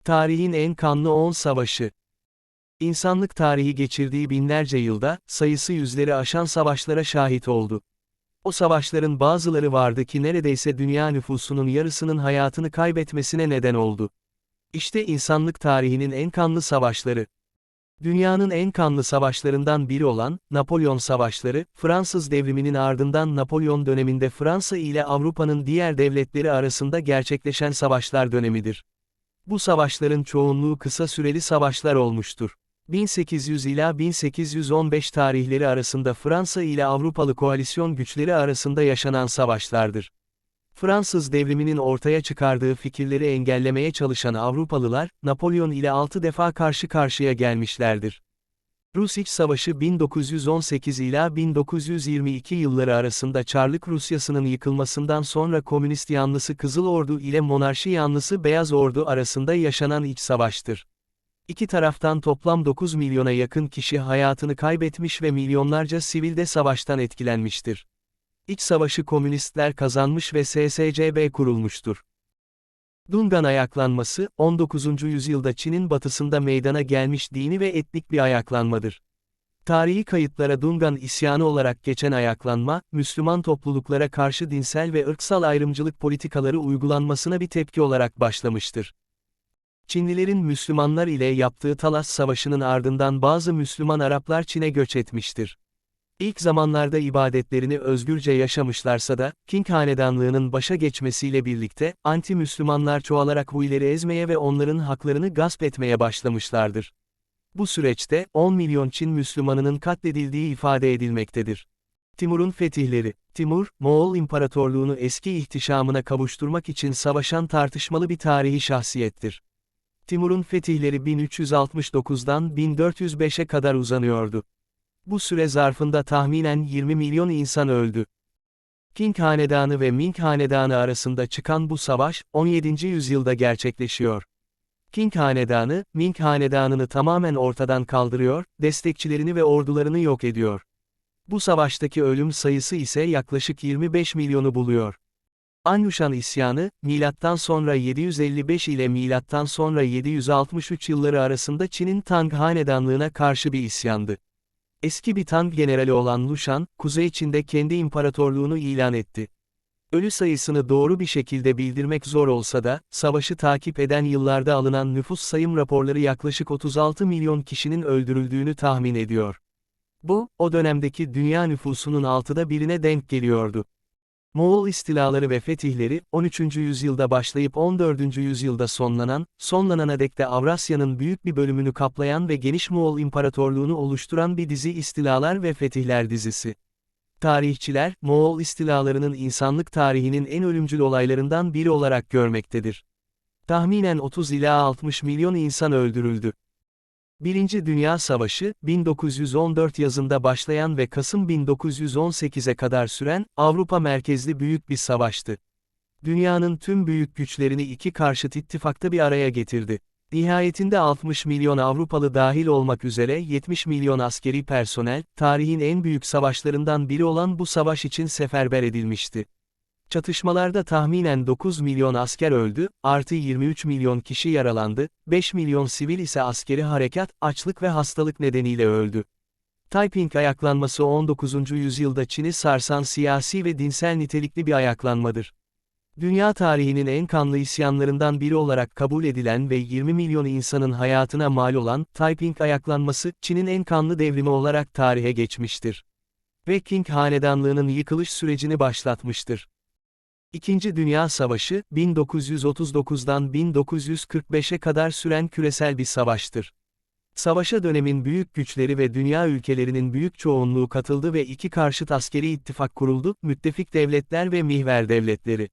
Tarihin en kanlı 10 savaşı. İnsanlık tarihi geçirdiği binlerce yılda, sayısı yüzleri aşan savaşlara şahit oldu. O savaşların bazıları vardı ki neredeyse dünya nüfusunun yarısının hayatını kaybetmesine neden oldu. İşte insanlık tarihinin en kanlı savaşları. Dünyanın en kanlı savaşlarından biri olan, Napolyon Savaşları, Fransız devriminin ardından Napolyon döneminde Fransa ile Avrupa'nın diğer devletleri arasında gerçekleşen savaşlar dönemidir. Bu savaşların çoğunluğu kısa süreli savaşlar olmuştur. 1800 ila 1815 tarihleri arasında Fransa ile Avrupalı koalisyon güçleri arasında yaşanan savaşlardır. Fransız devriminin ortaya çıkardığı fikirleri engellemeye çalışan Avrupalılar, Napolyon ile 6 defa karşı karşıya gelmişlerdir. Rus İç Savaşı 1918 ila 1922 yılları arasında Çarlık Rusyası'nın yıkılmasından sonra Komünist yanlısı Kızıl Ordu ile Monarşi yanlısı Beyaz Ordu arasında yaşanan iç savaştır. İki taraftan toplam 9 milyona yakın kişi hayatını kaybetmiş ve milyonlarca sivil de savaştan etkilenmiştir. İç savaşı komünistler kazanmış ve SSCB kurulmuştur. Dungan ayaklanması, 19. yüzyılda Çin'in batısında meydana gelmiş dini ve etnik bir ayaklanmadır. Tarihi kayıtlara Dungan isyanı olarak geçen ayaklanma, Müslüman topluluklara karşı dinsel ve ırksal ayrımcılık politikaları uygulanmasına bir tepki olarak başlamıştır. Çinlilerin Müslümanlar ile yaptığı Talas Savaşı'nın ardından bazı Müslüman Araplar Çin'e göç etmiştir. İlk zamanlarda ibadetlerini özgürce yaşamışlarsa da, Qing hanedanlığının başa geçmesiyle birlikte, anti-Müslümanlar çoğalarak Huileri ezmeye ve onların haklarını gasp etmeye başlamışlardır. Bu süreçte, 10 milyon Çin Müslümanının katledildiği ifade edilmektedir. Timur'un fetihleri. Timur, Moğol İmparatorluğunu eski ihtişamına kavuşturmak için savaşan tartışmalı bir tarihi şahsiyettir. Timur'un fetihleri 1369'dan 1405'e kadar uzanıyordu. Bu süre zarfında tahminen 20 milyon insan öldü. Qing Hanedanı ve Ming Hanedanı arasında çıkan bu savaş, 17. yüzyılda gerçekleşiyor. Qing Hanedanı, Ming Hanedanı'nı tamamen ortadan kaldırıyor, destekçilerini ve ordularını yok ediyor. Bu savaştaki ölüm sayısı ise yaklaşık 25 milyonu buluyor. Anyushan isyanı, milattan sonra 755 ile milattan sonra 763 yılları arasında Çin'in Tang Hanedanlığına karşı bir isyandı. Eski bir Tang generali olan Lu Shan, Kuzey Çin'de kendi imparatorluğunu ilan etti. Ölü sayısını doğru bir şekilde bildirmek zor olsa da, savaşı takip eden yıllarda alınan nüfus sayım raporları yaklaşık 36 milyon kişinin öldürüldüğünü tahmin ediyor. Bu, o dönemdeki dünya nüfusunun 6'da birine denk geliyordu. Moğol istilaları ve fetihleri, 13. yüzyılda başlayıp 14. yüzyılda sonlanana dek de Avrasya'nın büyük bir bölümünü kaplayan ve geniş Moğol İmparatorluğunu oluşturan bir dizi istilalar ve fetihler dizisi. Tarihçiler, Moğol istilalarının insanlık tarihinin en ölümcül olaylarından biri olarak görmektedir. Tahminen 30 ila 60 milyon insan öldürüldü. Birinci Dünya Savaşı, 1914 yazında başlayan ve Kasım 1918'e kadar süren, Avrupa merkezli büyük bir savaştı. Dünyanın tüm büyük güçlerini iki karşıt ittifakta bir araya getirdi. Nihayetinde 60 milyon Avrupalı dahil olmak üzere 70 milyon askeri personel, tarihin en büyük savaşlarından biri olan bu savaş için seferber edilmişti. Çatışmalarda tahminen 9 milyon asker öldü, artı 23 milyon kişi yaralandı, 5 milyon sivil ise askeri harekat, açlık ve hastalık nedeniyle öldü. Taiping ayaklanması 19. yüzyılda Çin'i sarsan siyasi ve dinsel nitelikli bir ayaklanmadır. Dünya tarihinin en kanlı isyanlarından biri olarak kabul edilen ve 20 milyon insanın hayatına mal olan Taiping ayaklanması, Çin'in en kanlı devrimi olarak tarihe geçmiştir. Ve Qing hanedanlığının yıkılış sürecini başlatmıştır. İkinci Dünya Savaşı, 1939'dan 1945'e kadar süren küresel bir savaştır. Savaşa dönemin büyük güçleri ve dünya ülkelerinin büyük çoğunluğu katıldı ve iki karşıt askeri ittifak kuruldu, müttefik devletler ve mihver devletleri.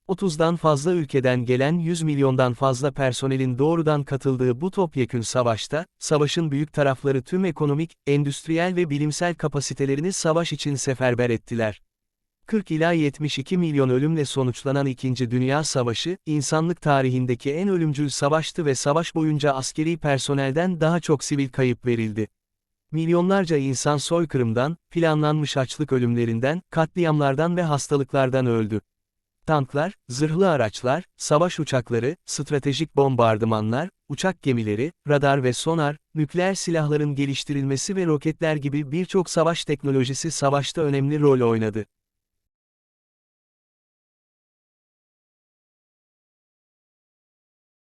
30'dan fazla ülkeden gelen 100 milyondan fazla personelin doğrudan katıldığı bu topyekün savaşta, savaşın büyük tarafları tüm ekonomik, endüstriyel ve bilimsel kapasitelerini savaş için seferber ettiler. 40 ila 72 milyon ölümle sonuçlanan İkinci Dünya Savaşı, insanlık tarihindeki en ölümcül savaştı ve savaş boyunca askeri personelden daha çok sivil kayıp verildi. Milyonlarca insan soykırımdan, planlanmış açlık ölümlerinden, katliamlardan ve hastalıklardan öldü. Tanklar, zırhlı araçlar, savaş uçakları, stratejik bombardımanlar, uçak gemileri, radar ve sonar, nükleer silahların geliştirilmesi ve roketler gibi birçok savaş teknolojisi savaşta önemli rol oynadı.